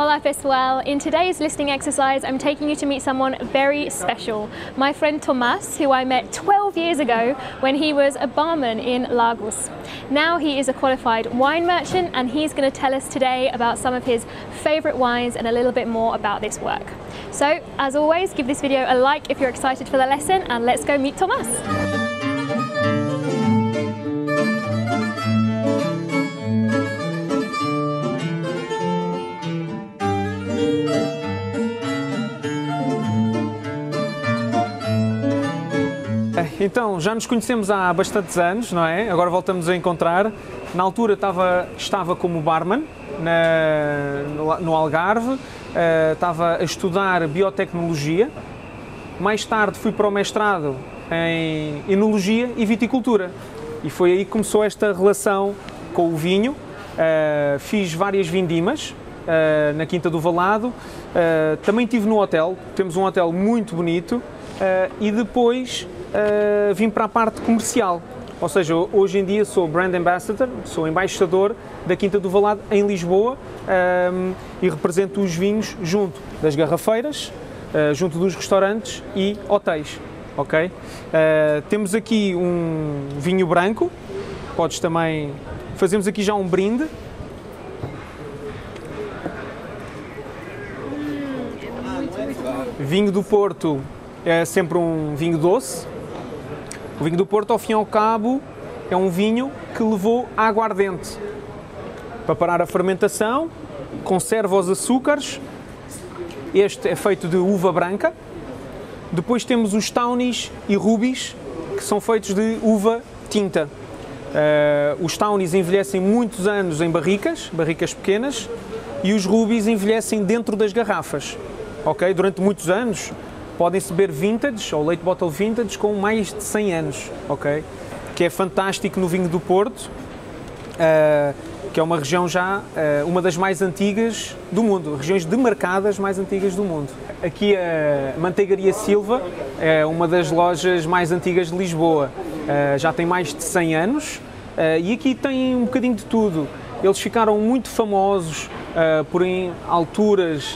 Olá pessoal, in today's listening exercise I'm taking you to meet someone very special. My friend Tomás, who I met 12 years ago when he was a barman in Lagos. Now he is a qualified wine merchant and he's going to tell us today about some of his favourite wines and a little bit more about this work. So, as always, give this video a like if you're excited for the lesson and let's go meet Tomás. Então, já nos conhecemos há bastantes anos, não é? Agora voltamos a encontrar. Na altura estava como barman no Algarve, estava a estudar biotecnologia. Mais tarde fui para o mestrado em enologia e viticultura. E foi aí que começou esta relação com o vinho. Fiz várias vindimas na Quinta do Valado. Também estive no hotel, temos um hotel muito bonito. E depois vim para a parte comercial, ou seja, hoje em dia sou Brand Ambassador, sou embaixador da Quinta do Valado em Lisboa e represento os vinhos junto das garrafeiras, junto dos restaurantes e hotéis, ok? Temos aqui um vinho branco, podes também, fazemos aqui já um brinde. Vinho do Porto é sempre um vinho doce. O vinho do Porto, ao fim e ao cabo, é um vinho que levou a aguardente para parar a fermentação, conserva os açúcares. Este é feito de uva branca. Depois temos os tawnies e rubies, que são feitos de uva tinta. Os tawnies envelhecem muitos anos em barricas pequenas, e os rubies envelhecem dentro das garrafas. Okay? Durante muitos anos, podem-se beber vintage ou late bottle vintage com mais de 100 anos, ok? Que é fantástico no vinho do Porto, que é uma região já, uma das mais antigas do mundo, regiões demarcadas mais antigas do mundo. Aqui a Manteigaria Silva é uma das lojas mais antigas de Lisboa, já tem mais de 100 anos e aqui tem um bocadinho de tudo. Eles ficaram muito famosos por em alturas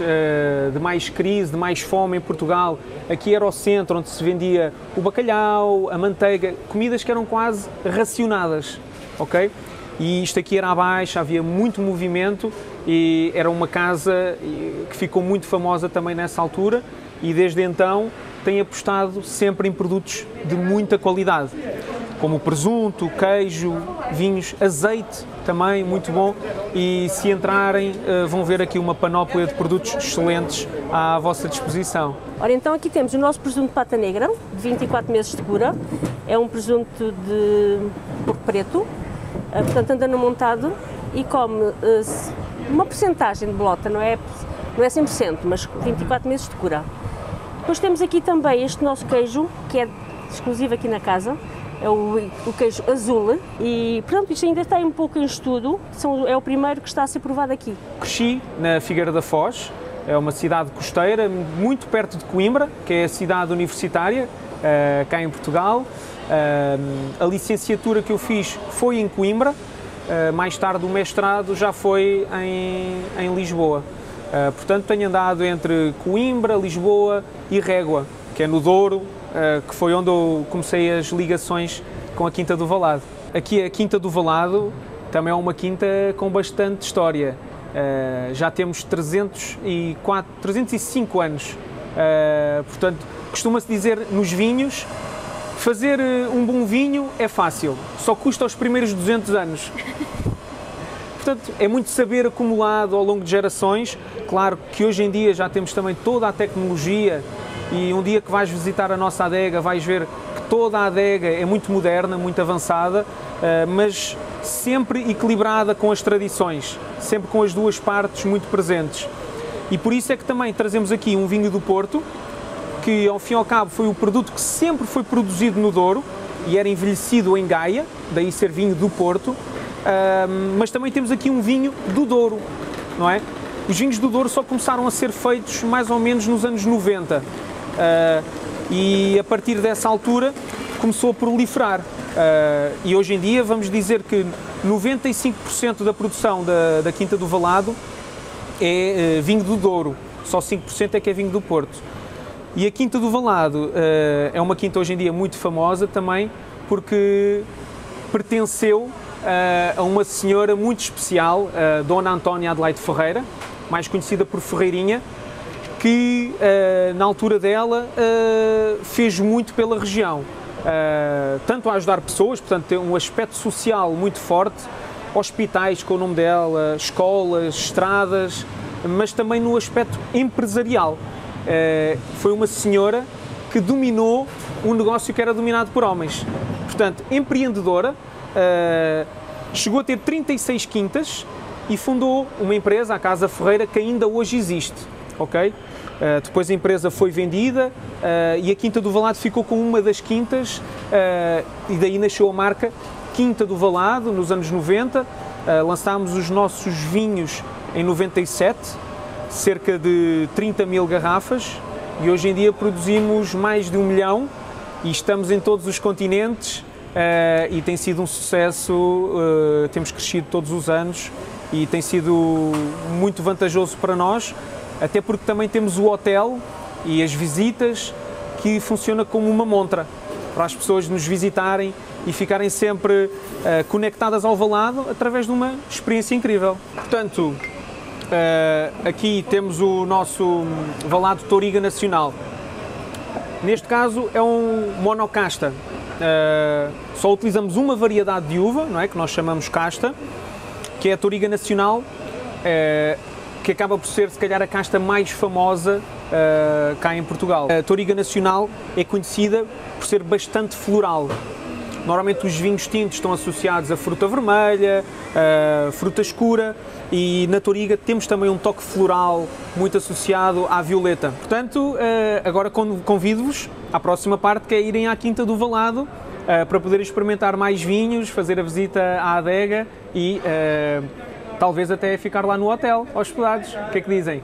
de mais crise, de mais fome em Portugal. Aqui era o centro onde se vendia o bacalhau, a manteiga, comidas que eram quase racionadas, ok? E isto aqui era abaixo, havia muito movimento e era uma casa que ficou muito famosa também nessa altura e desde então tem apostado sempre em produtos de muita qualidade, como presunto, queijo, vinhos, azeite também muito bom, e se entrarem vão ver aqui uma panóplia de produtos excelentes à vossa disposição. Ora, então aqui temos o nosso presunto pata negra, de 24 meses de cura, é um presunto de porco preto, portanto anda no montado e come uma porcentagem de bolota, não é 100%, mas 24 meses de cura. Depois temos aqui também este nosso queijo, que é exclusivo aqui na casa, é o queijo azul e pronto, isto ainda está um pouco em estudo, é o primeiro que está a ser provado aqui. Cresci na Figueira da Foz, é uma cidade costeira, muito perto de Coimbra, que é a cidade universitária, cá em Portugal. A licenciatura que eu fiz foi em Coimbra, mais tarde o mestrado já foi em Lisboa. Portanto, tenho andado entre Coimbra, Lisboa e Régua, que é no Douro, que foi onde eu comecei as ligações com a Quinta do Valado. Aqui a Quinta do Valado também é uma quinta com bastante história. Já temos 305 anos. Portanto, costuma-se dizer nos vinhos, fazer um bom vinho é fácil, só custa os primeiros 200 anos. Portanto, é muito saber acumulado ao longo de gerações. Claro que hoje em dia já temos também toda a tecnologia e um dia que vais visitar a nossa adega vais ver que toda a adega é muito moderna, muito avançada, mas sempre equilibrada com as tradições, sempre com as duas partes muito presentes. E por isso é que também trazemos aqui um vinho do Porto, que ao fim e ao cabo foi o produto que sempre foi produzido no Douro e era envelhecido em Gaia, daí ser vinho do Porto. Mas também temos aqui um vinho do Douro, não é? Os vinhos do Douro só começaram a ser feitos mais ou menos nos anos 90 e a partir dessa altura começou a proliferar e hoje em dia vamos dizer que 95% da produção da Quinta do Valado é vinho do Douro, só 5% é que é vinho do Porto. E a Quinta do Valado é uma quinta hoje em dia muito famosa também porque pertenceu a uma senhora muito especial, a Dona Antónia Adelaide Ferreira, mais conhecida por Ferreirinha, que na altura dela fez muito pela região, tanto a ajudar pessoas, portanto tem um aspecto social muito forte, hospitais com o nome dela, escolas, estradas, mas também no aspecto empresarial. Foi uma senhora que dominou um negócio que era dominado por homens. Portanto, empreendedora, chegou a ter 36 quintas e fundou uma empresa, a Casa Ferreira, que ainda hoje existe. Okay? Depois a empresa foi vendida e a Quinta do Valado ficou com uma das quintas e daí nasceu a marca Quinta do Valado, nos anos 90. Lançámos os nossos vinhos em 97, cerca de 30 mil garrafas, e hoje em dia produzimos mais de 1 milhão e estamos em todos os continentes e tem sido um sucesso, temos crescido todos os anos e tem sido muito vantajoso para nós, até porque também temos o hotel e as visitas que funciona como uma montra para as pessoas nos visitarem e ficarem sempre conectadas ao Valado através de uma experiência incrível. Portanto, aqui temos o nosso Valado Touriga Nacional. Neste caso é um monocasta. Só utilizamos uma variedade de uva, não é, que nós chamamos casta, que é a Touriga Nacional, que acaba por ser, se calhar, a casta mais famosa cá em Portugal. A Touriga Nacional é conhecida por ser bastante floral. Normalmente os vinhos tintos estão associados a fruta vermelha, fruta escura, e na Touriga temos também um toque floral muito associado à violeta. Portanto, agora convido-vos à próxima parte, que é irem à Quinta do Valado, para poderem experimentar mais vinhos, fazer a visita à adega e talvez até ficar lá no hotel, hospedados. O que é que dizem?